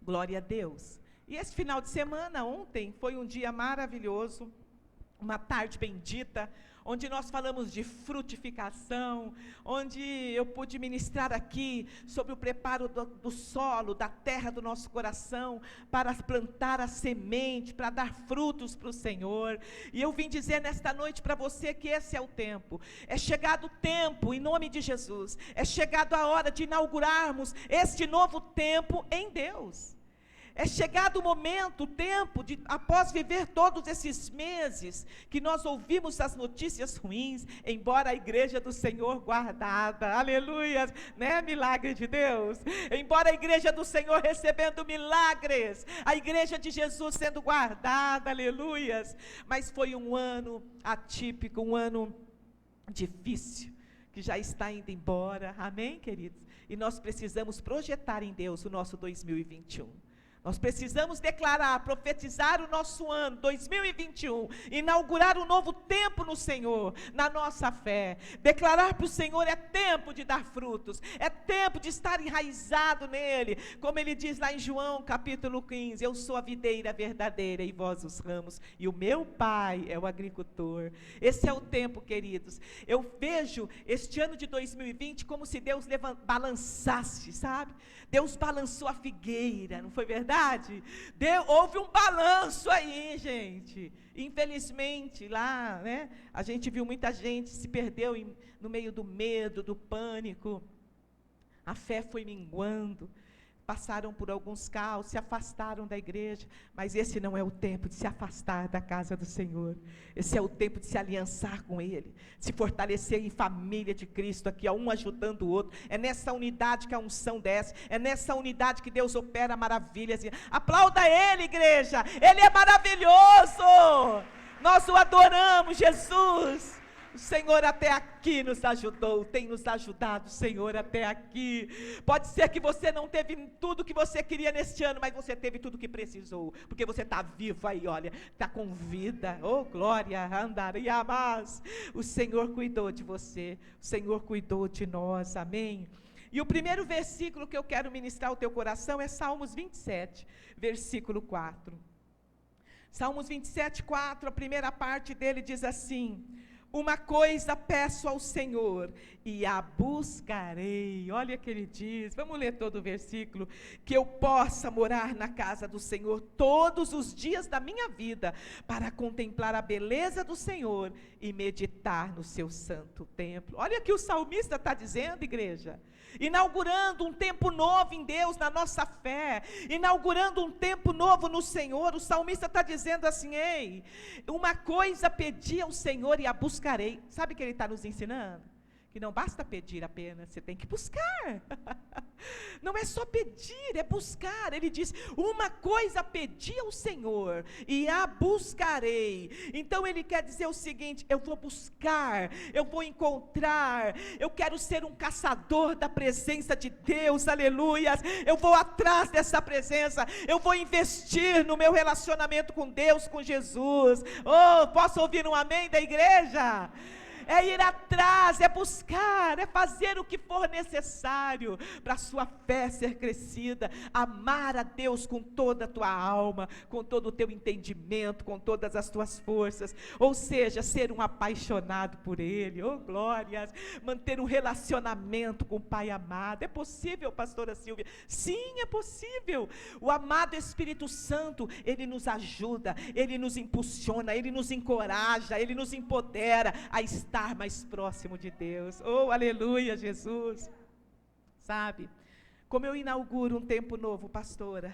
Glória a Deus. E esse final de semana, ontem, foi um dia maravilhoso, uma tarde bendita, onde nós falamos de frutificação, onde eu pude ministrar aqui sobre o preparo do solo, da terra do nosso coração, para plantar a semente, para dar frutos para o Senhor. E eu vim dizer nesta noite para você que esse é o tempo, é chegado o tempo, em nome de Jesus, é chegado a hora de inaugurarmos este novo tempo em Deus. É chegado o momento, o tempo, após viver todos esses meses, que nós ouvimos as notícias ruins, embora a igreja do Senhor guardada, aleluia, né, milagre de Deus, embora a igreja do Senhor recebendo milagres, a igreja de Jesus sendo guardada, aleluia, mas foi um ano atípico, um ano difícil, que já está indo embora, amém, queridos? E nós precisamos projetar em Deus o nosso 2021. Nós precisamos declarar, profetizar o nosso ano 2021, inaugurar um novo tempo no Senhor, na nossa fé. Declarar para o Senhor: é tempo de dar frutos, é tempo de estar enraizado nele, como ele diz lá em João capítulo 15, eu sou a videira verdadeira e vós os ramos, e o meu Pai é o agricultor. Esse é o tempo, queridos. Eu vejo este ano de 2020 como se Deus balançasse, sabe? Deus balançou a figueira, não foi verdade? Houve um balanço aí, gente. Infelizmente, lá, né, a gente viu muita gente se perdeu no meio do medo, do pânico. A fé foi minguando. Passaram por alguns caos, se afastaram da igreja, mas esse não é o tempo de se afastar da casa do Senhor. Esse é o tempo de se aliançar com Ele, se fortalecer em família de Cristo, aqui, ó, um ajudando o outro. É nessa unidade que a unção desce, é nessa unidade que Deus opera maravilhas. Aplauda Ele, igreja, Ele é maravilhoso, nós o adoramos, Jesus. O Senhor até aqui nos ajudou, tem nos ajudado, o Senhor, até aqui. Pode ser que você não teve tudo que você queria neste ano, mas você teve tudo que precisou, porque você está vivo aí, olha, está com vida. Oh, glória, andaria mais. O Senhor cuidou de você, o Senhor cuidou de nós, amém? E o primeiro versículo que eu quero ministrar ao teu coração é Salmos 27, versículo 4. Salmos 27, 4, a primeira parte dele diz assim: uma coisa peço ao Senhor, e a buscarei. Olha o que ele diz, vamos ler todo o versículo: que eu possa morar na casa do Senhor todos os dias da minha vida, para contemplar a beleza do Senhor e meditar no seu santo templo. Olha o que o salmista está dizendo, igreja. Inaugurando um tempo novo em Deus, na nossa fé, inaugurando um tempo novo no Senhor. O salmista está dizendo assim: ei, uma coisa pedi ao Senhor e a buscarei. Sabe o que ele está nos ensinando? Que não basta pedir apenas, você tem que buscar. Não é só pedir, é buscar. Ele diz: uma coisa pedi ao Senhor e a buscarei. Então ele quer dizer o seguinte: eu vou buscar, eu vou encontrar, eu quero ser um caçador da presença de Deus, aleluias. Eu vou atrás dessa presença, eu vou investir no meu relacionamento com Deus, com Jesus. Oh, posso ouvir um amém da igreja? É ir atrás, é buscar, é fazer o que for necessário para a sua fé ser crescida, amar a Deus com toda a tua alma, com todo o teu entendimento, com todas as tuas forças, ou seja, ser um apaixonado por Ele, oh glórias, manter um relacionamento com o Pai amado. É possível, pastora Silvia? Sim, é possível. O amado Espírito Santo, Ele nos ajuda, Ele nos impulsiona, Ele nos encoraja, Ele nos empodera a estar mais próximo de Deus. Oh, aleluia, Jesus. Sabe, como eu inauguro um tempo novo, pastora,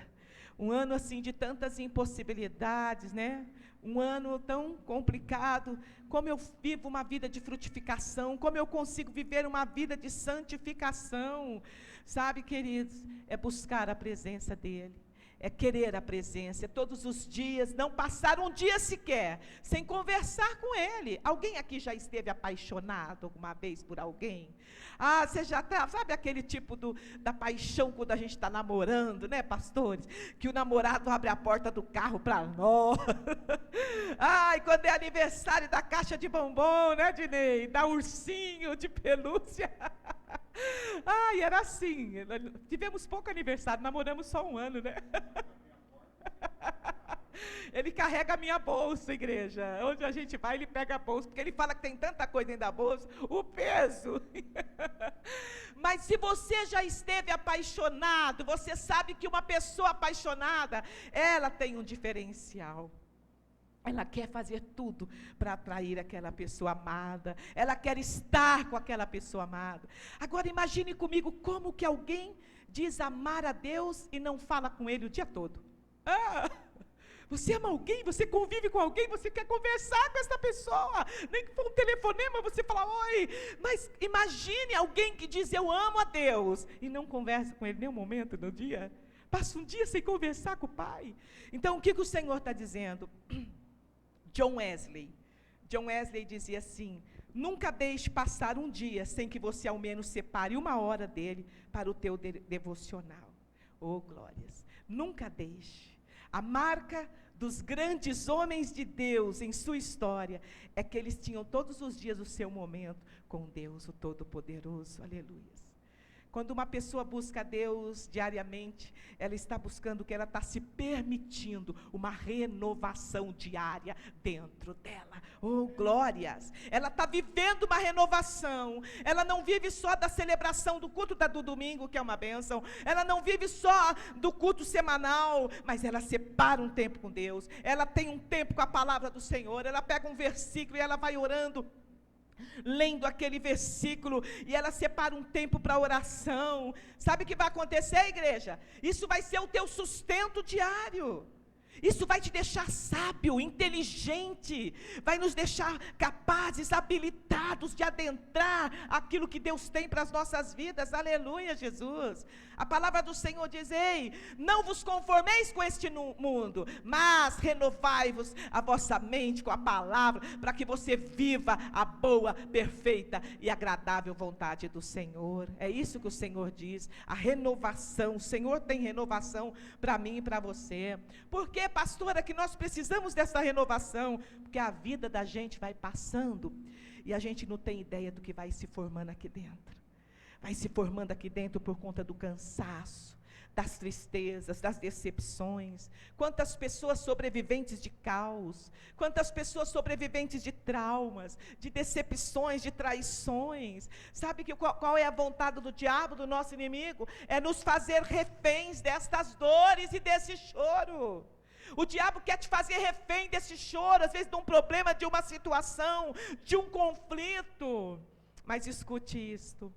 um ano assim de tantas impossibilidades, né? Um ano tão complicado, como eu vivo uma vida de frutificação, como eu consigo viver uma vida de santificação, sabe, queridos, é buscar a presença dEle. É querer a presença, todos os dias, não passar um dia sequer, sem conversar com Ele. Alguém aqui já esteve apaixonado alguma vez por alguém? Ah, você já está, sabe aquele tipo da paixão quando a gente está namorando, né, pastores? Que o namorado abre a porta do carro para nós. Ai, quando é aniversário da caixa de bombom, né, Dinei? Da ursinho de pelúcia. Ai, era assim, tivemos pouco aniversário, namoramos só 1 ano, né? Ele carrega a minha bolsa, igreja. Onde a gente vai, ele pega a bolsa, porque ele fala que tem tanta coisa dentro da bolsa, o peso. Mas se você já esteve apaixonado, você sabe que uma pessoa apaixonada, ela tem um diferencial. Ela quer fazer tudo para atrair aquela pessoa amada. Ela quer estar com aquela pessoa amada. Agora imagine comigo como que alguém diz amar a Deus e não fala com Ele o dia todo. Você ama alguém, você convive com alguém, você quer conversar com essa pessoa. Nem que for um telefonema, você fala oi. Mas imagine alguém que diz eu amo a Deus e não conversa com Ele nem um momento no dia. Passa um dia sem conversar com o Pai. Então o que o Senhor está dizendo? John Wesley dizia assim: nunca deixe passar um dia sem que você ao menos separe 1 hora dele para o teu devocional. Oh, glórias! Nunca deixe. A marca dos grandes homens de Deus em sua história é que eles tinham todos os dias o seu momento com Deus, o Todo-Poderoso. Aleluia. Quando uma pessoa busca a Deus diariamente, ela está buscando que ela está se permitindo uma renovação diária dentro dela. Oh, glórias! Ela está vivendo uma renovação. Ela não vive só da celebração do culto do domingo, que é uma bênção. Ela não vive só do culto semanal, mas ela separa um tempo com Deus. Ela tem um tempo com a palavra do Senhor. Ela pega um versículo e ela vai orando, lendo aquele versículo, e ela separa um tempo para oração. Sabe o que vai acontecer, igreja? Isso vai ser o teu sustento diário. Isso vai te deixar sábio, inteligente, vai nos deixar capazes, habilitados de adentrar aquilo que Deus tem para as nossas vidas. Aleluia, Jesus. A palavra do Senhor diz: ei, não vos conformeis com este mundo, mas renovai-vos a vossa mente com a palavra, para que você viva a boa, perfeita e agradável vontade do Senhor. É isso que o Senhor diz, a renovação. O Senhor tem renovação para mim e para você. Por quê, pastora, que nós precisamos dessa renovação? Porque a vida da gente vai passando e a gente não tem ideia do que vai se formando aqui dentro. Vai se formando aqui dentro por conta do cansaço, das tristezas, das decepções. Quantas pessoas sobreviventes de caos, quantas pessoas sobreviventes de traumas, de decepções, de traições. Sabe que qual é a vontade do diabo, do nosso inimigo? É nos fazer reféns destas dores e desse choro. O diabo quer te fazer refém desse choro, às vezes de um problema, de uma situação, de um conflito. Mas escute isto: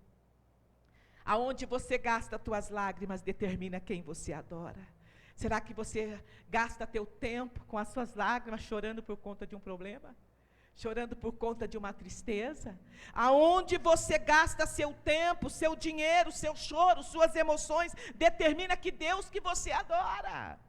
aonde você gasta as tuas lágrimas determina quem você adora. Será que você gasta teu tempo com as suas lágrimas chorando por conta de um problema? Chorando por conta de uma tristeza? Aonde você gasta seu tempo, seu dinheiro, seu choro, suas emoções, determina que Deus que você adora.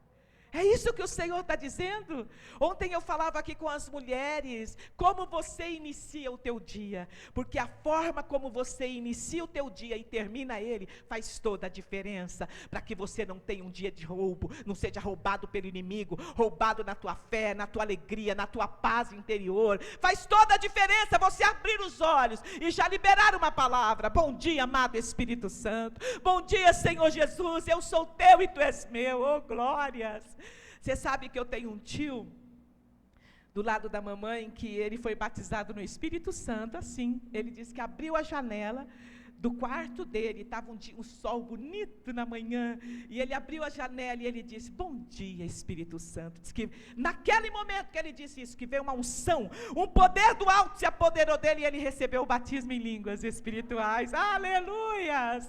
É isso que o Senhor está dizendo. Ontem eu falava aqui com as mulheres, como você inicia o teu dia, porque a forma como você inicia o teu dia e termina ele, faz toda a diferença, para que você não tenha um dia de roubo, não seja roubado pelo inimigo, roubado na tua fé, na tua alegria, na tua paz interior. Faz toda a diferença você abrir os olhos e já liberar uma palavra: bom dia, amado Espírito Santo, bom dia, Senhor Jesus, eu sou teu e tu és meu. Oh, glórias! Você sabe que eu tenho um tio do lado da mamãe que ele foi batizado no Espírito Santo assim. Ele disse que abriu a janela do quarto dele, estava um sol bonito na manhã, e ele abriu a janela e ele disse: bom dia, Espírito Santo. Diz que naquele momento que ele disse isso, que veio uma unção, um poder do alto se apoderou dele, e ele recebeu o batismo em línguas espirituais. Aleluias!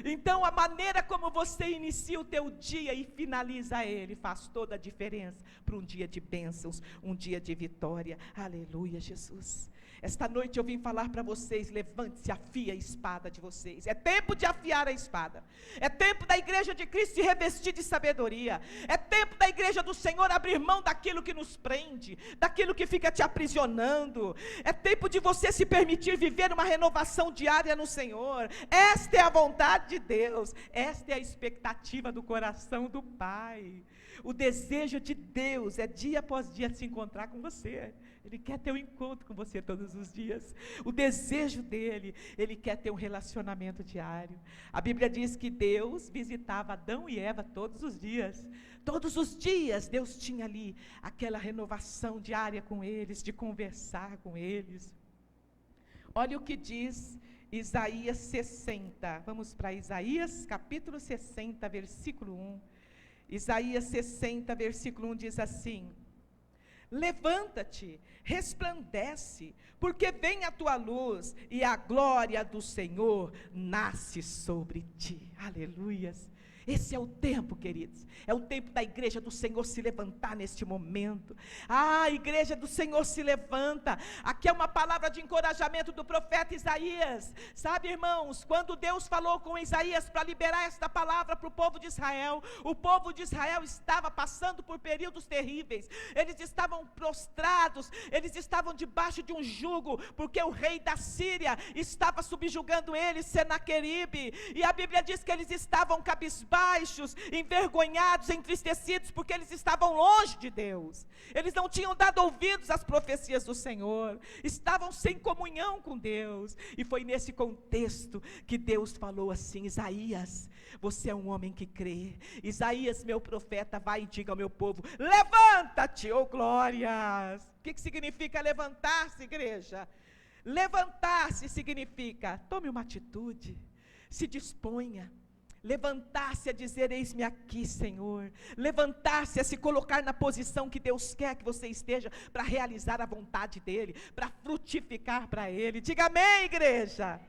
Então a maneira como você inicia o teu dia e finaliza ele, faz toda a diferença para um dia de bênçãos, um dia de vitória. Aleluia, Jesus! Esta noite eu vim falar para vocês: levante-se, afie a espada de vocês. É tempo de afiar a espada. É tempo da igreja de Cristo se revestir de sabedoria. É tempo da igreja do Senhor abrir mão daquilo que nos prende, daquilo que fica te aprisionando. É tempo de você se permitir viver uma renovação diária no Senhor. Esta é a vontade de Deus. Esta é a expectativa do coração do Pai. O desejo de Deus é dia após dia se encontrar com você. Ele quer ter um encontro com você todos os dias. O desejo dele, ele quer ter um relacionamento diário. A Bíblia diz que Deus visitava Adão e Eva todos os dias. Todos os dias Deus tinha ali aquela renovação diária com eles, de conversar com eles. Olha o que diz Isaías 60. Vamos para Isaías capítulo 60, versículo 1. Isaías 60, versículo 1 diz assim: levanta-te, resplandece, porque vem a tua luz, e a glória do Senhor nasce sobre ti. Aleluias. Esse é o tempo, queridos, é o tempo da igreja do Senhor se levantar neste momento. A igreja do Senhor se levanta. Aqui é uma palavra de encorajamento do profeta Isaías. Sabe, irmãos, quando Deus falou com Isaías para liberar esta palavra para o povo de Israel, o povo de Israel estava passando por períodos terríveis. Eles estavam prostrados, eles estavam debaixo de um jugo, porque o rei da Síria estava subjugando eles, Senaqueribe, e a Bíblia diz que eles estavam cabisbaixos, envergonhados, entristecidos, porque eles estavam longe de Deus. Eles não tinham dado ouvidos às profecias do Senhor, estavam sem comunhão com Deus. E foi nesse contexto que Deus falou assim: Isaías, você é um homem que crê. Isaías, meu profeta, vai e diga ao meu povo: levanta-te, oh glórias. O que significa levantar-se, igreja? Levantar-se significa: tome uma atitude, se disponha. Levantar-se a dizer: eis-me aqui, Senhor. Levantar-se a se colocar na posição que Deus quer que você esteja, para realizar a vontade dEle, para frutificar para Ele. Diga amém, igreja.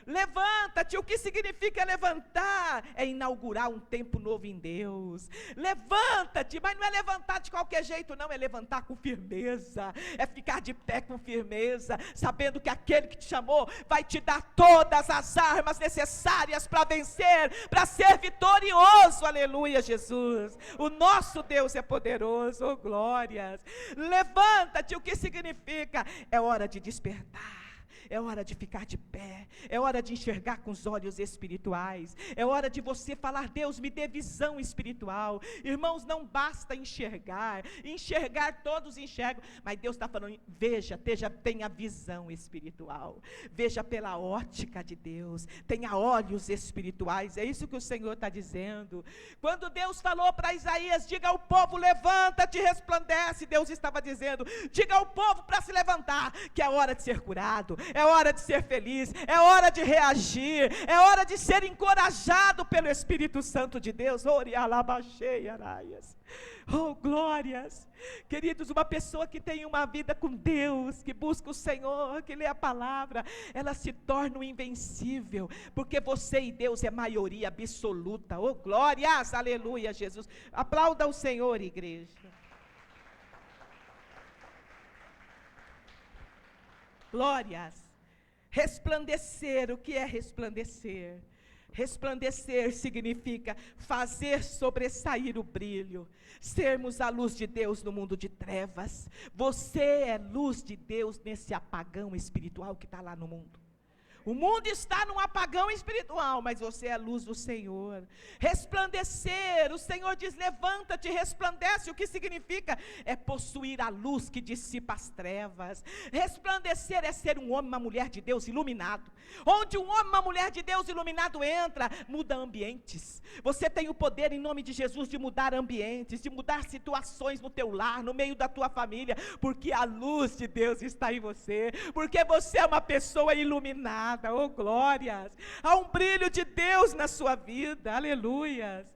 Levanta-te. O que significa levantar? É inaugurar um tempo novo em Deus. Levanta-te, mas não é levantar de qualquer jeito, não. É levantar com firmeza, é ficar de pé com firmeza, sabendo que aquele que te chamou vai te dar todas as armas necessárias para vencer, para ser vitorioso. Aleluia, Jesus. O nosso Deus é poderoso. Oh glórias. Levanta-te. O que significa? É hora de despertar. É hora de ficar de pé, é hora de enxergar com os olhos espirituais, é hora de você falar: Deus, me dê visão espiritual. Irmãos, não basta enxergar todos enxergam, mas Deus está falando: veja, tenha visão espiritual, veja pela ótica de Deus, tenha olhos espirituais. É isso que o Senhor está dizendo. Quando Deus falou para Isaías: diga ao povo, levanta-te, resplandece, Deus estava dizendo: diga ao povo para se levantar, que é hora de ser curado, é hora de ser feliz, é hora de reagir, é hora de ser encorajado pelo Espírito Santo de Deus. Oh glórias. Queridos, uma pessoa que tem uma vida com Deus, que busca o Senhor, que lê a palavra, ela se torna um invencível, porque você e Deus é maioria absoluta. Oh glórias, aleluia, Jesus. Aplauda o Senhor, igreja. Glórias. Resplandecer. O que é resplandecer? Resplandecer significa fazer sobressair o brilho, sermos a luz de Deus no mundo de trevas. Você é luz de Deus nesse apagão espiritual que está lá no mundo. O mundo está num apagão espiritual, mas você é a luz do Senhor. Resplandecer, o Senhor diz: levanta-te, resplandece. O que significa? É possuir a luz que dissipa as trevas. Resplandecer é ser um homem, uma mulher de Deus iluminado. Onde um homem, uma mulher de Deus iluminado entra, muda ambientes. Você tem o poder, em nome de Jesus, de mudar ambientes, de mudar situações no teu lar, no meio da tua família, porque a luz de Deus está em você, porque você é uma pessoa iluminada. Oh glórias, há um brilho de Deus na sua vida, aleluias.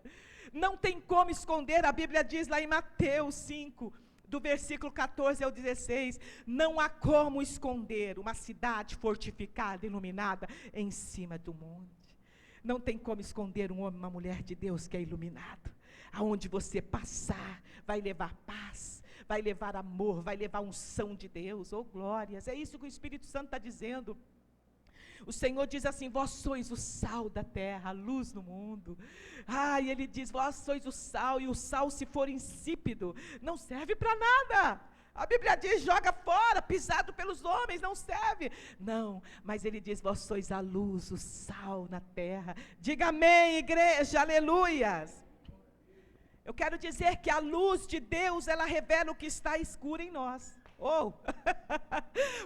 Não tem como esconder, a Bíblia diz lá em Mateus 5, do versículo 14 ao 16, não há como esconder uma cidade fortificada, iluminada, em cima do monte. Não tem como esconder um homem, uma mulher de Deus que é iluminado. Aonde você passar, vai levar paz, vai levar amor, vai levar unção de Deus. Oh glórias, é isso que o Espírito Santo está dizendo. O Senhor diz assim: vós sois o sal da terra, a luz no mundo. E Ele diz: vós sois o sal, e o sal, se for insípido, não serve para nada. A Bíblia diz: joga fora, pisado pelos homens, não serve. Não, mas Ele diz: vós sois a luz, o sal na terra. Diga amém, igreja, aleluias. Eu quero dizer que a luz de Deus, ela revela o que está escuro em nós. Oh,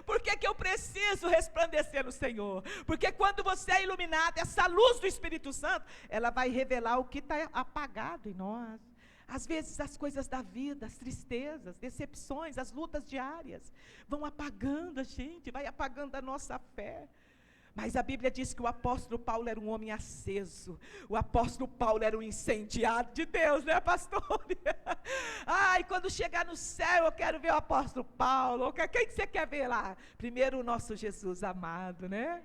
por que eu preciso resplandecer no Senhor? Porque quando você é iluminado, essa luz do Espírito Santo, ela vai revelar o que está apagado em nós. Às vezes as coisas da vida, as tristezas, decepções, as lutas diárias, vão apagando a gente, vai apagando a nossa fé. Mas a Bíblia diz que o apóstolo Paulo era um homem aceso. O apóstolo Paulo era um incendiado de Deus, né, pastor? Ai, quando chegar no céu, eu quero ver o apóstolo Paulo. Quem que você quer ver lá? Primeiro o nosso Jesus amado, né?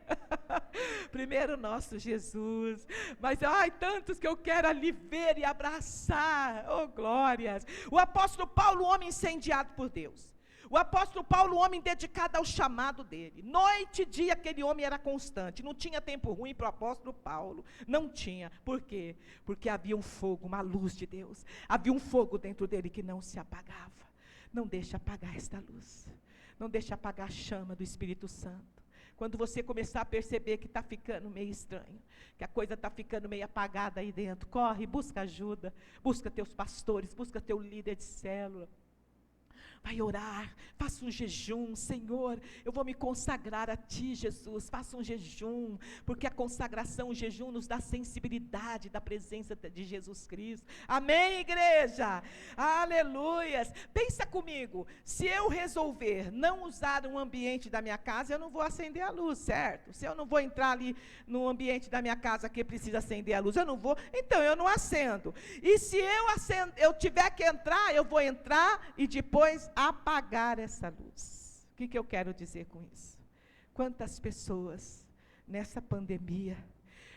Primeiro o nosso Jesus. Mas, ai, tantos que eu quero ali ver e abraçar. Oh, glórias. O apóstolo Paulo, um homem incendiado por Deus. O apóstolo Paulo, um homem dedicado ao chamado dele. Noite e dia aquele homem era constante. Não tinha tempo ruim para o apóstolo Paulo. Não tinha. Por quê? Porque havia um fogo, uma luz de Deus. Havia um fogo dentro dele que não se apagava. Não deixe apagar esta luz. Não deixe apagar a chama do Espírito Santo. Quando você começar a perceber que está ficando meio estranho, que a coisa está ficando meio apagada aí dentro, corre, busca ajuda. Busca teus pastores, busca teu líder de célula. Vai orar, faça um jejum. Senhor, eu vou me consagrar a Ti, Jesus. Faça um jejum, porque a consagração, o jejum nos dá sensibilidade da presença de Jesus Cristo. Amém, igreja? Aleluias. Pensa comigo, se eu resolver não usar um ambiente da minha casa, eu não vou acender a luz, certo? Se eu não vou entrar ali no ambiente da minha casa que precisa acender a luz, eu não vou, então eu não acendo. E se eu tiver que entrar, eu vou entrar e depois apagar essa luz. O que eu quero dizer com isso? Quantas pessoas nessa pandemia,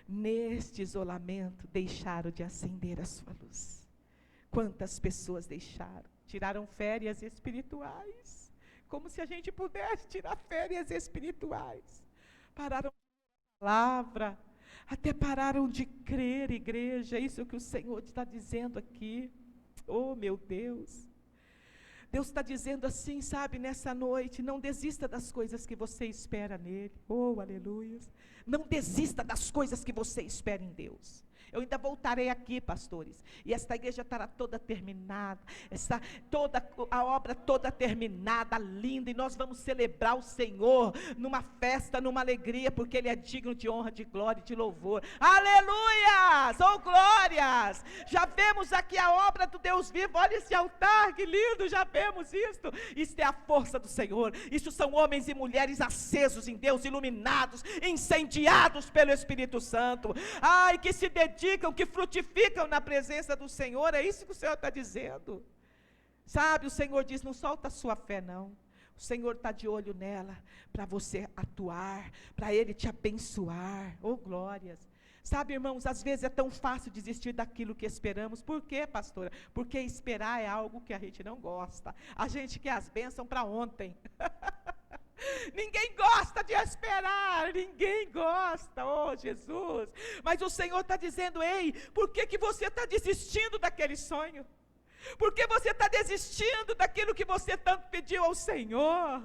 neste isolamento, deixaram de acender a sua luz? Quantas pessoas deixaram? Tiraram férias espirituais, como se a gente pudesse tirar férias espirituais. Pararam de palavra, até pararam de crer, igreja. Isso que o Senhor está dizendo aqui. Oh, meu Deus. Deus está dizendo assim, sabe, nessa noite, não desista das coisas que você espera nele. Oh, aleluia. Não desista das coisas que você espera em Deus. Eu ainda voltarei aqui, pastores, e esta igreja estará toda terminada, a obra toda terminada, linda, e nós vamos celebrar o Senhor numa festa, numa alegria, porque Ele é digno de honra, de glória e de louvor. Aleluias! Oh, glórias! Já vemos aqui a obra do Deus vivo. Olha esse altar, que lindo, já vemos isto. Isto é a força do Senhor. Isso são homens e mulheres acesos em Deus, iluminados, incendiados pelo Espírito Santo. Ai, que se dedicam, que frutificam na presença do Senhor. É isso que o Senhor está dizendo. Sabe, o Senhor diz, não solta a sua fé não. O Senhor está de olho nela, para você atuar, para Ele te abençoar. Oh, glórias. Sabe, irmãos, às vezes é tão fácil desistir daquilo que esperamos. Por quê, pastora? Porque esperar é algo que a gente não gosta. A gente quer as bênçãos para ontem. Ninguém gosta de esperar, ninguém gosta, oh Jesus. Mas o Senhor está dizendo, ei, por que você está desistindo daquele sonho? Por que você está desistindo daquilo que você tanto pediu ao Senhor?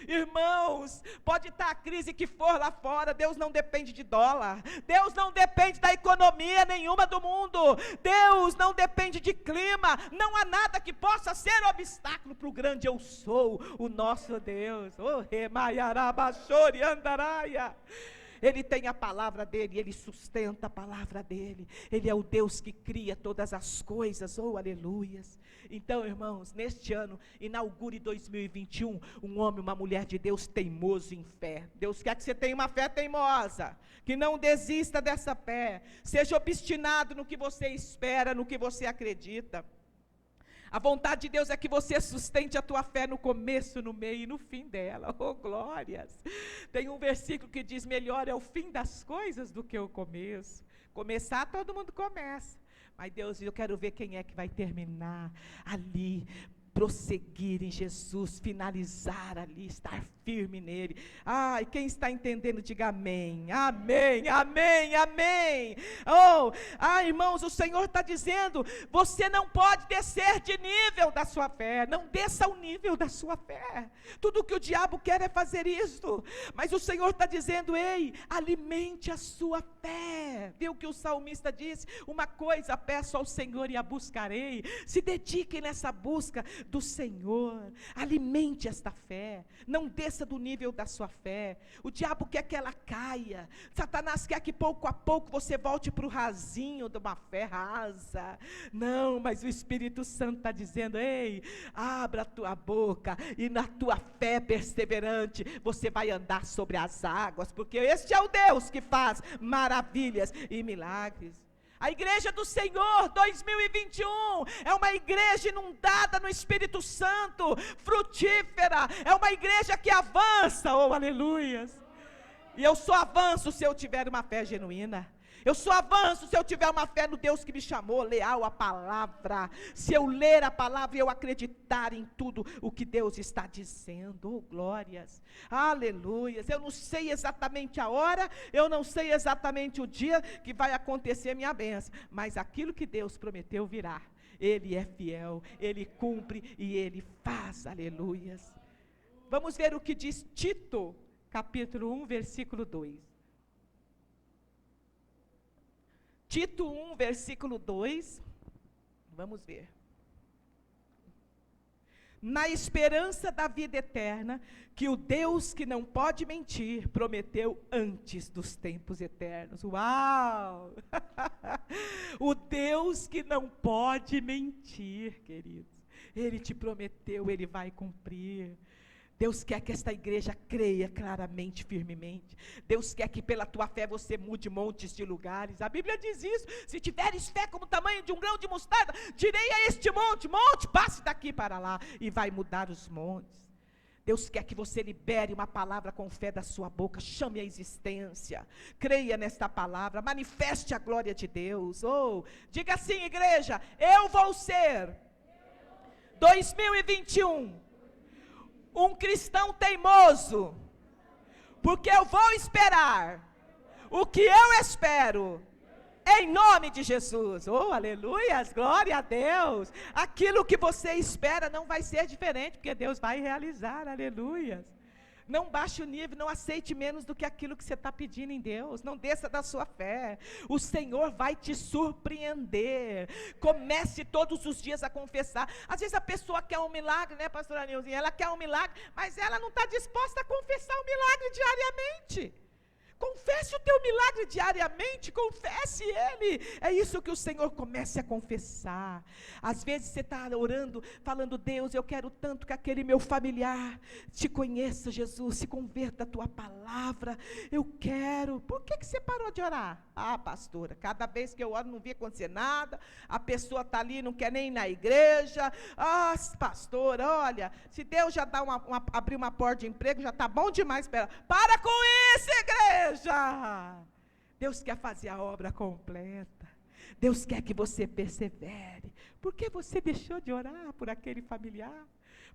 Irmãos, pode estar a crise que for lá fora, Deus não depende de dólar, Deus não depende da economia nenhuma do mundo, Deus não depende de clima, não há nada que possa ser obstáculo para o grande eu sou, o nosso Deus. Oh, remaiarabachori andaraia. Ele tem a palavra dele, ele sustenta a palavra dele, ele é o Deus que cria todas as coisas, oh aleluias. Então, irmãos, neste ano, inaugure 2021, um homem, uma mulher de Deus teimoso em fé. Deus quer que você tenha uma fé teimosa, que não desista dessa fé, seja obstinado no que você espera, no que você acredita. A vontade de Deus é que você sustente a tua fé no começo, no meio e no fim dela. Oh, glórias! Tem um versículo que diz, melhor é o fim das coisas do que o começo. Começar, todo mundo começa. Mas Deus, eu quero ver quem é que vai terminar ali, prosseguir em Jesus, finalizar ali, estar firme nele. Ai, quem está entendendo, diga amém, amém, amém, amém. Oh, irmãos, o Senhor está dizendo, você não pode descer de nível da sua fé, não desça o nível da sua fé. Tudo que o diabo quer é fazer isso, mas o Senhor está dizendo, ei, alimente a sua fé. Viu o que o salmista disse? Uma coisa peço ao Senhor e a buscarei. Se dediquem nessa busca. do Senhor. Alimente esta fé. Não desça do nível da sua fé. O diabo quer que ela caia. Satanás quer que pouco a pouco você volte para o rasinho de uma fé rasa. Não, mas o Espírito Santo está dizendo: ei, abra a tua boca e na tua fé perseverante você vai andar sobre as águas, porque este é o Deus que faz maravilhas e milagres. A igreja do Senhor 2021 é uma igreja inundada no Espírito Santo, frutífera, é uma igreja que avança, oh aleluias. E eu só avanço se eu tiver uma fé genuína. Eu só avanço se eu tiver uma fé no Deus que me chamou, leal à palavra. Se eu ler a palavra e eu acreditar em tudo o que Deus está dizendo. Oh, glórias, aleluias. Eu não sei exatamente a hora, eu não sei exatamente o dia que vai acontecer minha bênção, mas aquilo que Deus prometeu virá. Ele é fiel, Ele cumpre e Ele faz, aleluias. Vamos ver o que diz Tito, capítulo 1, versículo 2. Tito 1, versículo 2, vamos ver. Na esperança da vida eterna, que o Deus que não pode mentir, prometeu antes dos tempos eternos. Uau! O Deus que não pode mentir, queridos. Ele te prometeu, Ele vai cumprir. Deus quer que esta igreja creia claramente, firmemente. Deus quer que pela tua fé você mude montes de lugares. A Bíblia diz isso: se tiveres fé como o tamanho de um grão de mostarda, direi a este monte, passe daqui para lá, e vai mudar os montes. Deus quer que você libere uma palavra com fé da sua boca, chame a existência, creia nesta palavra, manifeste a glória de Deus. Oh, diga assim, igreja: eu vou ser 2021 um cristão teimoso, porque eu vou esperar o que eu espero, em nome de Jesus. Oh, aleluias, glória a Deus. Aquilo que você espera não vai ser diferente, porque Deus vai realizar, aleluias. Não baixe o nível, não aceite menos do que aquilo que você está pedindo em Deus. Não desça da sua fé. O Senhor vai te surpreender. Comece todos os dias a confessar. Às vezes a pessoa quer um milagre, né, pastora Nilzinha? Ela quer um milagre, mas ela não está disposta a confessar o milagre diariamente. Confesse o teu milagre diariamente, confesse ele. É isso que o Senhor comece a confessar. Às vezes você está orando, falando: Deus, eu quero tanto que aquele meu familiar te conheça, Jesus, se converta a tua palavra. Eu quero. Por que você parou de orar? Ah, pastora, cada vez que eu oro não vi acontecer nada. A pessoa está ali, não quer nem ir na igreja. Ah, pastora, olha, se Deus já dá abrir uma porta de emprego, já está bom demais para ela. Para com isso, igreja. Deus quer fazer a obra completa. Deus quer que você persevere. Por que você deixou de orar por aquele familiar?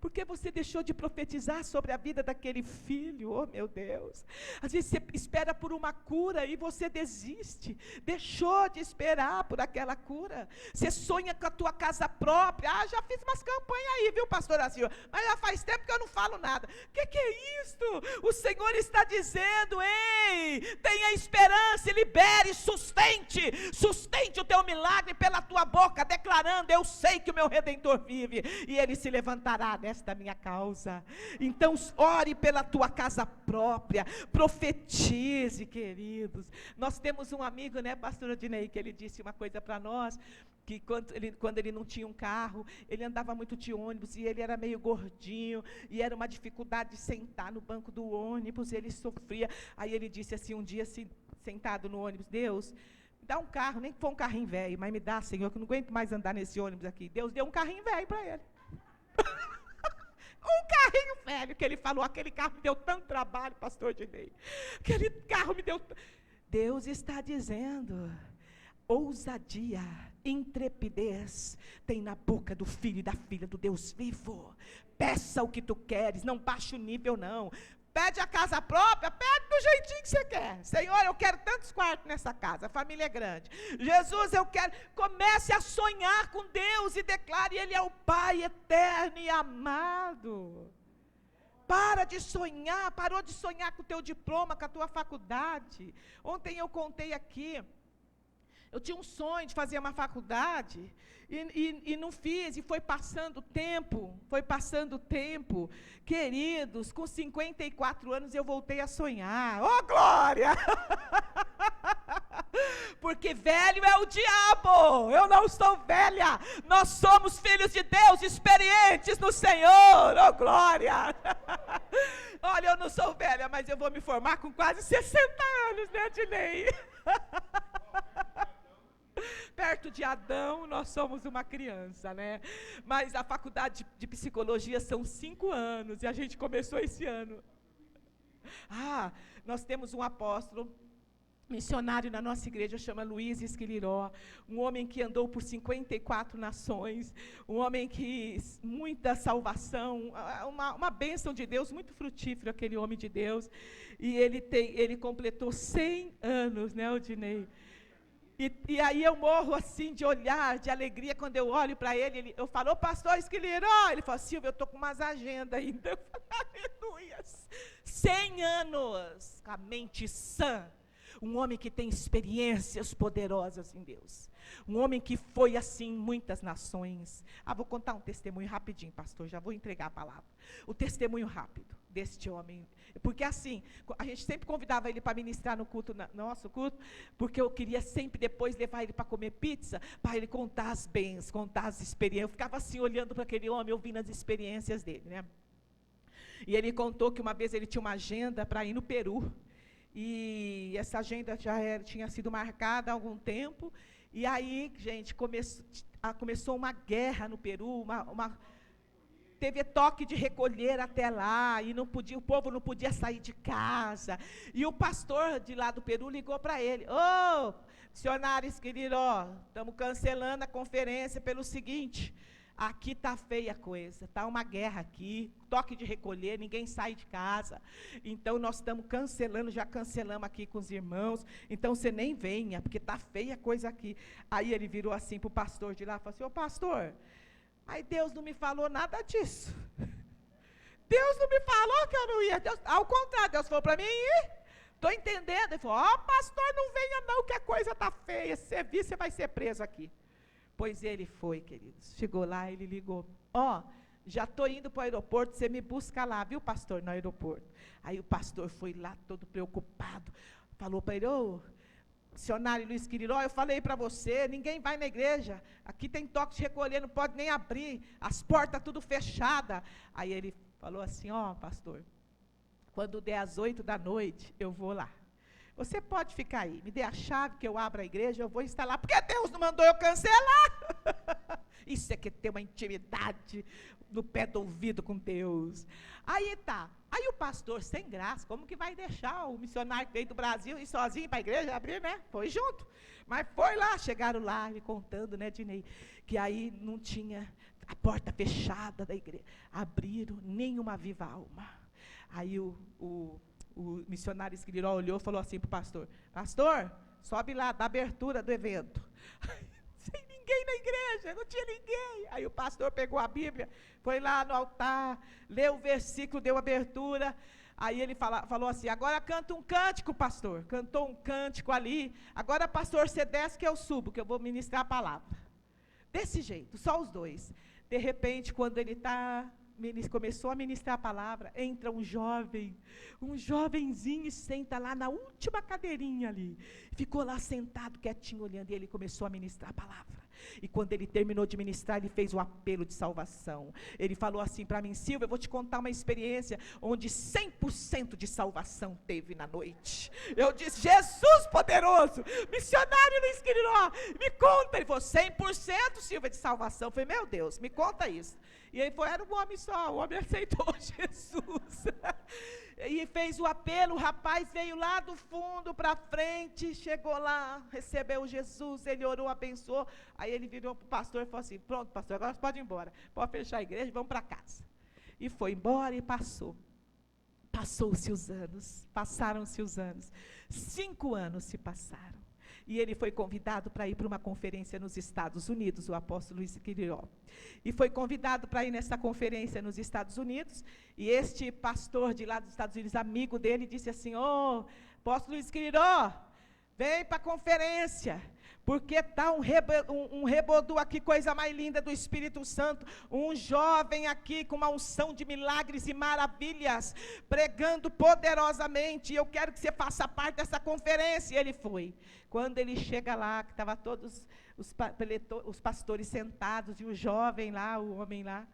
Por que você deixou de profetizar sobre a vida daquele filho? Oh, meu Deus. Às vezes você espera por uma cura e você desiste. Deixou de esperar por aquela cura. Você sonha com a tua casa própria. Ah, já fiz umas campanhas aí, viu, pastora Silva? Mas já faz tempo que eu não falo nada. O que é isto? O Senhor está dizendo: ei, tenha esperança e libere, sustente o teu milagre pela tua boca, declarando: eu sei que o meu Redentor vive e Ele se levantará nesta minha causa. Então ore pela tua casa própria, profetize, queridos. Nós temos um amigo, né, pastor Odinei, que ele disse uma coisa para nós, que quando ele não tinha um carro, ele andava muito de ônibus, e ele era meio gordinho, e era uma dificuldade de sentar no banco do ônibus, ele sofria. Aí ele disse assim, um dia assim, sentado no ônibus: Deus, me dá um carro, nem que for um carrinho velho, mas me dá, Senhor, que eu não aguento mais andar nesse ônibus aqui. Deus deu um carrinho velho para ele. Um carrinho velho, que ele falou: aquele carro me deu tanto trabalho, pastor Dinei. Aquele carro me deu... Deus está dizendo: ousadia, intrepidez tem na boca do filho e da filha do Deus vivo. Peça o que tu queres, não baixe o nível não. Pede a casa própria, pede do jeitinho que você quer. Senhor, eu quero tantos quartos nessa casa, a família é grande. Jesus, eu quero. Comece a sonhar com Deus e declare: Ele é o Pai eterno e amado. Para de sonhar, parou de sonhar com o teu diploma, com a tua faculdade. Ontem eu contei aqui, Eu tinha um sonho de fazer uma faculdade e não fiz, e foi passando o tempo, foi passando o tempo. Queridos, com 54 anos eu voltei a sonhar. Oh, glória! Porque velho é o diabo, eu não sou velha, nós somos filhos de Deus, experientes no Senhor, oh glória! Olha, eu não sou velha, mas eu vou me formar com quase 60 anos, né, Dinei? Perto de Adão, nós somos uma criança, né? Mas a faculdade de psicologia são 5 anos, e a gente começou esse ano. Nós temos um apóstolo, missionário na nossa igreja, chama Luiz Esquiliró, um homem que andou por 54 nações, um homem que, muita salvação, uma bênção de Deus, muito frutífero aquele homem de Deus, e ele completou 100 anos, né, Odinei? E aí eu morro assim de olhar, de alegria, quando eu olho para ele, eu falo, ô pastor Esquiliró, ele fala, Silvia, eu estou com umas agendas ainda, eu falo, aleluias, 100 anos, com a mente sã, um homem que tem experiências poderosas em Deus. Um homem que foi assim em muitas nações. Vou contar um testemunho rapidinho, pastor, já vou entregar a palavra. O testemunho rápido deste homem. Porque assim, a gente sempre convidava ele para ministrar no culto, nosso culto, porque eu queria sempre depois levar ele para comer pizza, para ele contar as bênçãos, contar as experiências. Eu ficava assim olhando para aquele homem, ouvindo as experiências dele, né? E ele contou que uma vez ele tinha uma agenda para ir no Peru. E essa agenda tinha sido marcada há algum tempo, e aí, gente, começou uma guerra no Peru, teve toque de recolher até lá, e o povo não podia sair de casa, e o pastor de lá do Peru ligou para ele, missionário Esquiliró, estamos cancelando a conferência pelo seguinte, aqui está feia a coisa, está uma guerra aqui, toque de recolher, ninguém sai de casa, então nós estamos cancelando, já cancelamos aqui com os irmãos, então você nem venha, porque está feia a coisa aqui. Aí ele virou assim para o pastor de lá, falou assim, ô pastor, aí Deus não me falou nada disso, Deus não me falou que eu não ia, ao contrário, Deus falou para mim ir, estou entendendo, ele falou, pastor, não venha não, que a coisa está feia, se você vir, você vai ser preso aqui. Pois ele foi, queridos, chegou lá, ele ligou, já estou indo para o aeroporto, você me busca lá, viu, pastor, no aeroporto. Aí o pastor foi lá, todo preocupado, falou para ele, missionário Luiz Esquiliró, eu falei para você, ninguém vai na igreja, aqui tem toque de recolher, não pode nem abrir, as portas tudo fechadas. Aí ele falou assim, pastor, quando der às 8 da noite, eu vou lá. Você pode ficar aí, me dê a chave que eu abro a igreja, eu vou estar lá, porque Deus não mandou eu cancelar. Isso é que ter uma intimidade no pé do ouvido com Deus. Aí aí o pastor, sem graça, como que vai deixar o missionário que veio do Brasil ir sozinho para a igreja abrir, né? Foi junto, mas foi lá, chegaram lá, ele contando, né, Dinei, que aí não tinha a porta fechada da igreja, abriram nenhuma viva alma. Aí o missionário Esquiliró olhou e falou assim para o pastor, sobe lá, dá abertura do evento. Sem ninguém na igreja, não tinha ninguém. Aí o pastor pegou a Bíblia, foi lá no altar, leu o versículo, deu abertura. Aí ele falou assim, agora canta um cântico, pastor. Cantou um cântico ali, agora pastor, você desce que eu subo, que eu vou ministrar a palavra. Desse jeito, só os dois. De repente, quando ele começou a ministrar a palavra, entra um jovenzinho e senta lá na última cadeirinha ali, ficou lá sentado quietinho olhando, e ele começou a ministrar a palavra, e quando ele terminou de ministrar, ele fez o apelo de salvação, ele falou assim para mim, Silvia, eu vou te contar uma experiência, onde 100% de salvação teve na noite. Eu disse, Jesus poderoso, missionário Luiz Esquiliró, me conta. Ele falou, 100% Silvia de salvação. Eu falei, meu Deus, me conta isso. E aí era um homem só, o homem aceitou Jesus. E fez o apelo, o rapaz veio lá do fundo para frente, chegou lá, recebeu Jesus, ele orou, abençoou. Aí ele virou para o pastor e falou assim, pronto pastor, agora você pode ir embora, pode fechar a igreja, vamos para casa. E foi embora e passou. Passou-se os anos, passaram-se os anos, 5 anos se passaram. E ele foi convidado para ir para uma conferência nos Estados Unidos, o apóstolo Luiz Esquiliró. E foi convidado para ir nessa conferência nos Estados Unidos, e este pastor de lá dos Estados Unidos, amigo dele, disse assim, apóstolo Luiz Esquiliró, vem para a conferência, Porque está um rebodu aqui, coisa mais linda do Espírito Santo, um jovem aqui com uma unção de milagres e maravilhas, pregando poderosamente, e eu quero que você faça parte dessa conferência. E ele foi. Quando ele chega lá, que estavam todos os pastores sentados, e o jovem lá, o homem lá,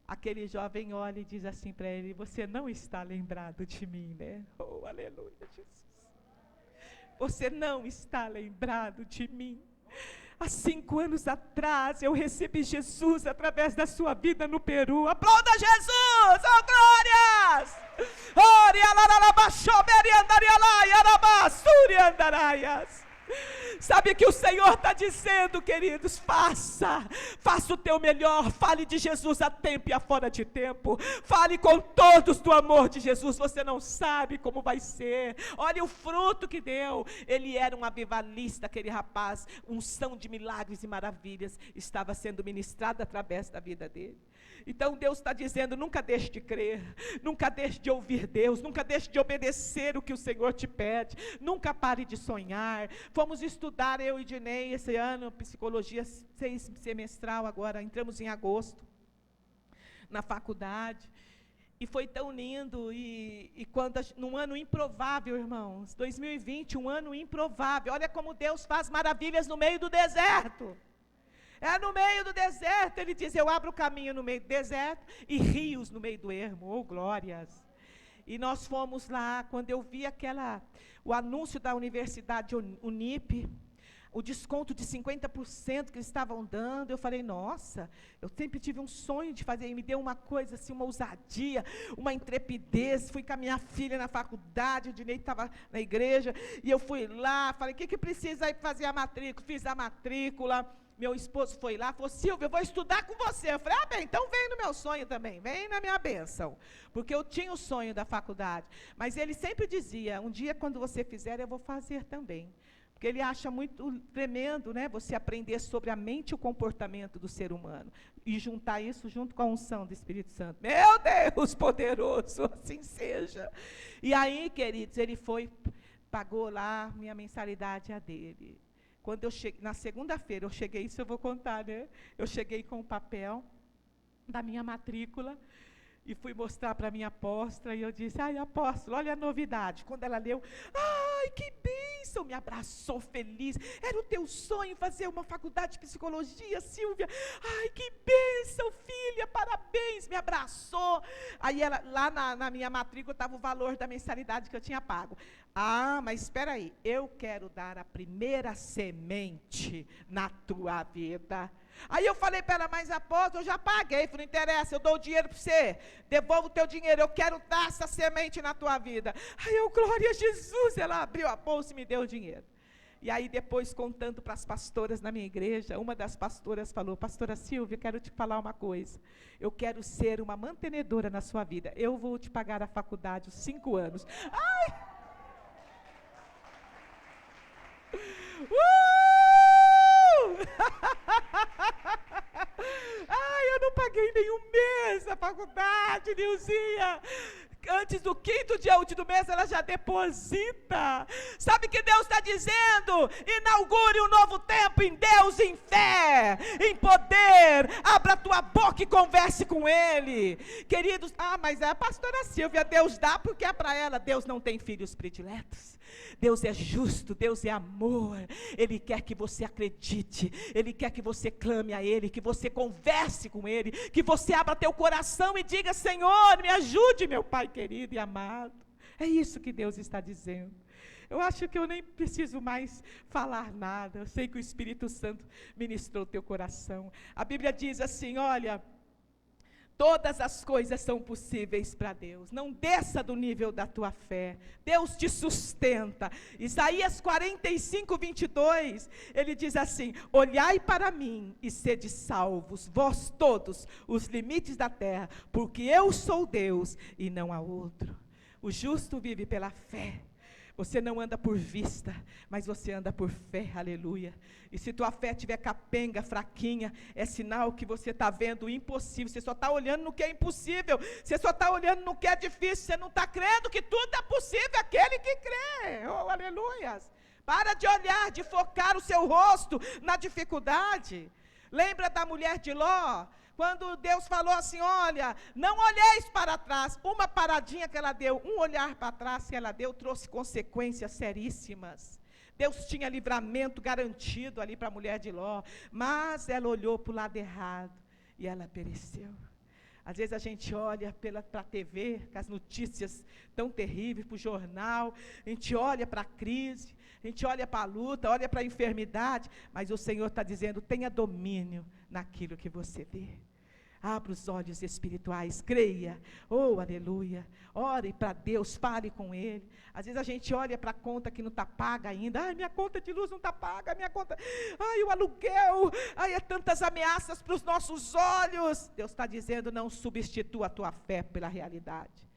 aquele jovem olha e diz assim para ele: você não está lembrado de mim, né? Oh, aleluia, Jesus. Você não está lembrado de mim. Há 5 anos atrás, eu recebi Jesus através da sua vida no Peru. Aplauda Jesus! Oh, glórias! Sabe que o Senhor está dizendo, queridos, faça o teu melhor, fale de Jesus a tempo e a fora de tempo, fale com todos do amor de Jesus. Você não sabe como vai ser, olha o fruto que deu. Ele era um avivalista, aquele rapaz, unção de milagres e maravilhas estava sendo ministrada através da vida dele. Então Deus está dizendo: nunca deixe de crer, nunca deixe de ouvir Deus, nunca deixe de obedecer o que o Senhor te pede, nunca pare de sonhar. Fomos estudar, eu e Dinei, esse ano, psicologia 6 semestral, agora entramos em agosto, na faculdade, e foi tão lindo, e num ano improvável, irmãos, 2020, um ano improvável, olha como Deus faz maravilhas no meio do deserto. É no meio do deserto, ele diz: eu abro o caminho no meio do deserto e rios no meio do ermo. Oh, glórias! E nós fomos lá, quando eu vi o anúncio da Universidade Unip, o desconto de 50% que eles estavam dando, eu falei: nossa, eu sempre tive um sonho de fazer, e me deu uma coisa assim, uma ousadia, uma intrepidez. Fui com a minha filha na faculdade, o Dinei estava na igreja, e eu fui lá, falei: o que precisa aí para fazer a matrícula? Fiz a matrícula. Meu esposo foi lá, falou: Silvia, eu vou estudar com você. Eu falei: ah, bem, então vem no meu sonho também, vem na minha bênção. Porque eu tinha o sonho da faculdade. Mas ele sempre dizia: um dia, quando você fizer, eu vou fazer também. Porque ele acha muito tremendo, né, você aprender sobre a mente e o comportamento do ser humano. E juntar isso junto com a unção do Espírito Santo. Meu Deus, poderoso, assim seja. E aí, queridos, ele foi, pagou lá minha mensalidade, a dele. Quando eu cheguei, na segunda-feira, eu cheguei, isso eu vou contar, né? Eu cheguei com o papel da minha matrícula e fui mostrar para a minha apóstola, e eu disse: ai, apóstolo, olha a novidade. Quando ela leu: ai, que bênção, me abraçou feliz. Era o teu sonho fazer uma faculdade de psicologia, Silvia? Ai, que bênção, filha, parabéns, me abraçou. Aí ela, lá na minha matrícula estava o valor da mensalidade que eu tinha pago. Ah, mas espera aí, eu quero dar a primeira semente na tua vida. Aí eu falei para ela: mas apóstolo, eu já paguei. Falei: não interessa, eu dou o dinheiro para você, devolvo o teu dinheiro, eu quero dar essa semente na tua vida. Aí eu: glória a Jesus. Ela abriu a bolsa e me deu o dinheiro. E aí depois, contando para as pastoras na minha igreja, uma das pastoras falou: pastora Silvia, quero te falar uma coisa, eu quero ser uma mantenedora na sua vida, eu vou te pagar a faculdade os 5 anos. Ai! Ai, eu não paguei nenhum mês a faculdade, Nilzinha. Antes do 5º dia útil do mês, ela já deposita. Sabe o que Deus está dizendo? Inaugure um novo tempo em Deus, em fé, em poder. Abra a tua boca e converse com Ele. Queridos, mas é a pastora Silvia, Deus dá porque é para ela. Deus não tem filhos prediletos. Deus é justo, Deus é amor. Ele quer que você acredite, Ele quer que você clame a Ele, que você converse com Ele, que você abra teu coração e diga: Senhor, me ajude, meu Pai querido e amado. É isso que Deus está dizendo. Eu acho que eu nem preciso mais falar nada. Eu sei que o Espírito Santo ministrou teu coração. A Bíblia diz assim: olha, todas as coisas são possíveis para Deus. Não desça do nível da tua fé. Deus te sustenta. Isaías 45, 22, ele diz assim: olhai para mim e sede salvos, vós todos, os limites da terra, porque eu sou Deus e não há outro. O justo vive pela fé. Você não anda por vista, mas você anda por fé, aleluia. E se tua fé estiver capenga, fraquinha, é sinal que você está vendo o impossível. Você só está olhando no que é impossível, você só está olhando no que é difícil, você não está crendo que tudo é possível aquele que crê. Oh, aleluia. Para de olhar, de focar o seu rosto na dificuldade. Lembra da mulher de Ló? Quando Deus falou assim, olha, não olheis para trás. Uma paradinha que ela deu, um olhar para trás que ela deu, trouxe consequências seríssimas. Deus tinha livramento garantido ali para a mulher de Ló, mas ela olhou para o lado errado e ela pereceu. Às vezes a gente olha para a TV, com as notícias tão terríveis, para o jornal, a gente olha para a crise, a gente olha para a luta, olha para a enfermidade, mas o Senhor está dizendo, tenha domínio naquilo que você vê. Abra os olhos espirituais, creia, oh aleluia, ore para Deus, fale com Ele. Às vezes a gente olha para a conta que não está paga ainda, ai minha conta de luz não está paga, minha conta, ai o aluguel, ai é tantas ameaças para os nossos olhos. Deus está dizendo, não substitua a tua fé pela realidade.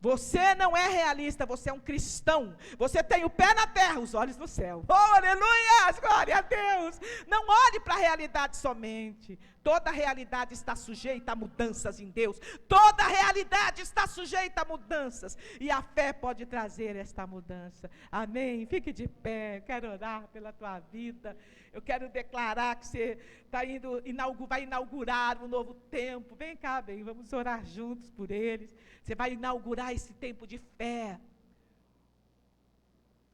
Você não é realista, você é um cristão. Você tem o pé na terra, os olhos no céu. Oh, aleluia! Glória a Deus! Não olhe para a realidade somente. Toda realidade está sujeita a mudanças em Deus. Toda realidade está sujeita a mudanças. E a fé pode trazer esta mudança. Amém? Fique de pé. Quero orar pela tua vida. Eu quero declarar que você vai inaugurar um novo tempo. Vem cá, bem, vamos orar juntos por eles. Você vai inaugurar esse tempo de fé.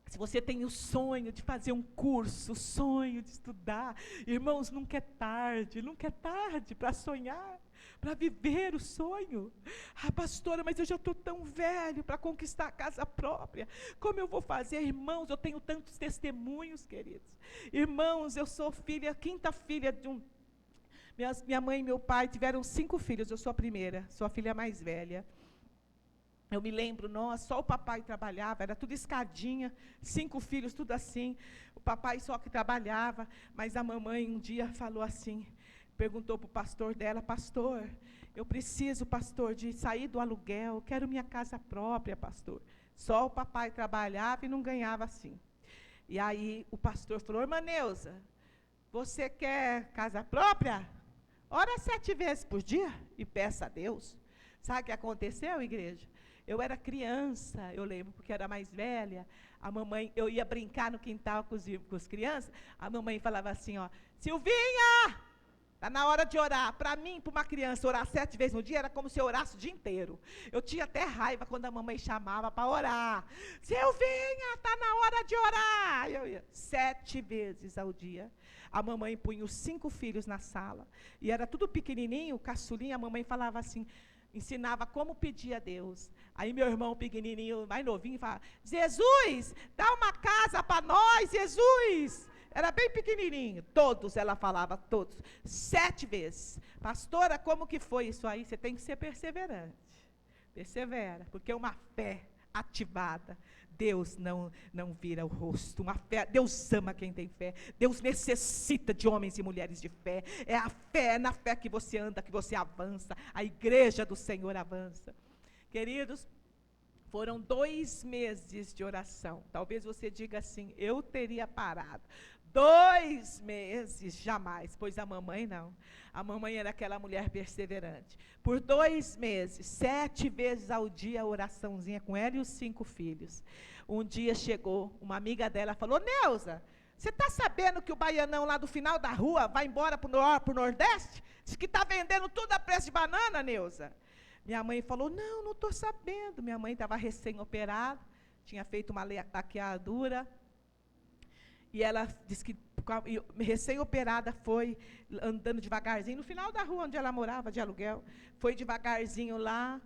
Se você tem o sonho de fazer um curso, o sonho de estudar, irmãos, nunca é tarde para sonhar, para viver o sonho. Ah, pastora, mas eu já estou tão velho para conquistar a casa própria, como eu vou fazer? Irmãos, eu tenho tantos testemunhos, queridos. Irmãos, eu sou quinta filha de um... Minha mãe e meu pai tiveram 5 filhos, eu sou a primeira, sou a filha mais velha. Eu me lembro, só o papai trabalhava, era tudo escadinha, 5 filhos, tudo assim. O papai só que trabalhava, mas a mamãe um dia falou assim, perguntou para o pastor dela, pastor, eu preciso, pastor, de sair do aluguel, quero minha casa própria, pastor. Só o papai trabalhava e não ganhava assim. E aí o pastor falou, irmã Neuza, você quer casa própria? Ora 7 vezes por dia e peça a Deus. Sabe o que aconteceu, igreja? Eu era criança, eu lembro, porque era mais velha, a mamãe, eu ia brincar no quintal com as crianças, a mamãe falava assim, Silvinha, está na hora de orar. Para mim, para uma criança, orar 7 vezes no dia, era como se eu orasse o dia inteiro. Eu tinha até raiva quando a mamãe chamava para orar. Silvinha, está na hora de orar. Eu ia 7 vezes ao dia. A mamãe punha os 5 filhos na sala, e era tudo pequenininho, caçulinha, a mamãe falava assim, ensinava como pedir a Deus. Aí meu irmão pequenininho, mais novinho, falava, Jesus, dá uma casa para nós, Jesus. Era bem pequenininho, todos, ela falava, todos, 7 vezes. Pastora, como que foi isso aí? Você tem que ser perseverante. Persevera, porque uma fé ativada, Deus não vira o rosto. Uma fé, Deus ama quem tem fé. Deus necessita de homens e mulheres de fé. É a fé, é na fé que você anda, que você avança. A igreja do Senhor avança. Queridos, foram 2 meses de oração. Talvez você diga assim, eu teria parado. 2 meses, jamais, pois a mamãe não. A mamãe era aquela mulher perseverante. Por 2 meses, 7 vezes ao dia, a oraçãozinha com ela e os 5 filhos. Um dia chegou, uma amiga dela falou, Neuza, você está sabendo que o baianão lá do final da rua vai embora para o Nordeste? Diz que está vendendo tudo a preço de banana, Neuza. Minha mãe falou, não estou sabendo. Minha mãe estava recém-operada, tinha feito uma laqueadura. E ela disse que, recém-operada, foi andando devagarzinho, no final da rua onde ela morava, de aluguel, foi devagarzinho lá,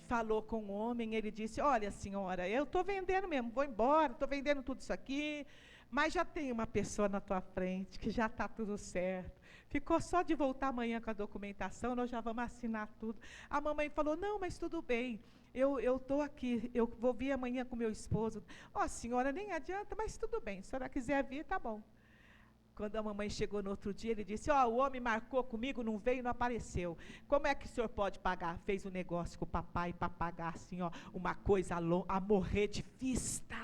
falou com o homem, ele disse, olha senhora, eu estou vendendo mesmo, vou embora, estou vendendo tudo isso aqui, mas já tem uma pessoa na tua frente, que já está tudo certo, ficou só de voltar amanhã com a documentação, nós já vamos assinar tudo. A mamãe falou, não, mas tudo bem, eu estou aqui, eu vou vir amanhã com meu esposo. Senhora, nem adianta, mas tudo bem, se a senhora quiser vir, tá bom. Quando a mamãe chegou no outro dia, ele disse, o homem marcou comigo, não veio, não apareceu. Como é que o senhor pode pagar? Fez um negócio com o papai para pagar, assim, uma coisa a morrer de vista.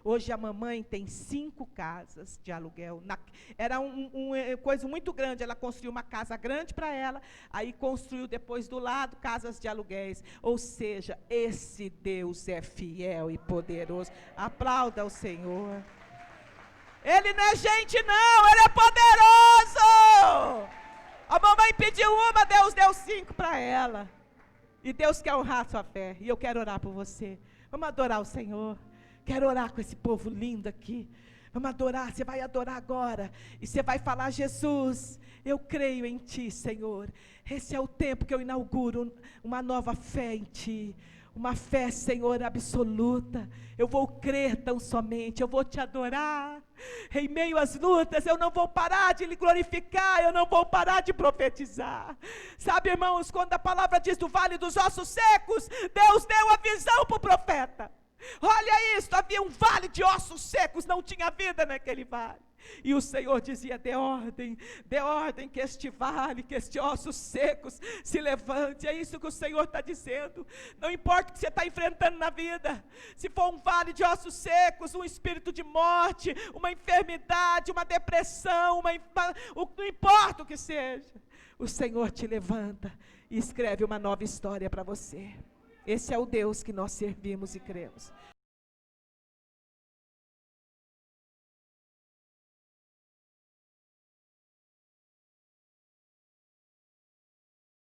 Hoje a mamãe tem 5 casas de aluguel. Era uma coisa muito grande, ela construiu uma casa grande para ela, aí construiu depois do lado casas de aluguéis. Ou seja, esse Deus é fiel e poderoso. Aplauda o Senhor. Ele não é gente não, Ele é poderoso. A mamãe pediu uma, Deus deu 5 para ela. E Deus quer honrar a sua fé. E eu quero orar por você. Vamos adorar o Senhor. Quero orar com esse povo lindo aqui. Vamos adorar, você vai adorar agora. E você vai falar: Jesus, eu creio em Ti, Senhor. Esse é o tempo que eu inauguro uma nova fé em Ti. Uma fé, Senhor, absoluta. Eu vou crer tão somente, eu vou Te adorar. Em meio às lutas, eu não vou parar de lhe glorificar, eu não vou parar de profetizar. Sabe, irmãos, quando a palavra diz do vale dos ossos secos, Deus deu a visão para o profeta. Olha isso, havia um vale de ossos secos, não tinha vida naquele vale. E o Senhor dizia: dê ordem que este vale, que estes ossos secos se levante. É isso que o Senhor está dizendo. Não importa o que você está enfrentando na vida, se for um vale de ossos secos, um espírito de morte, uma enfermidade, uma depressão, não importa o que seja, o Senhor te levanta e escreve uma nova história para você. Esse é o Deus que nós servimos e cremos.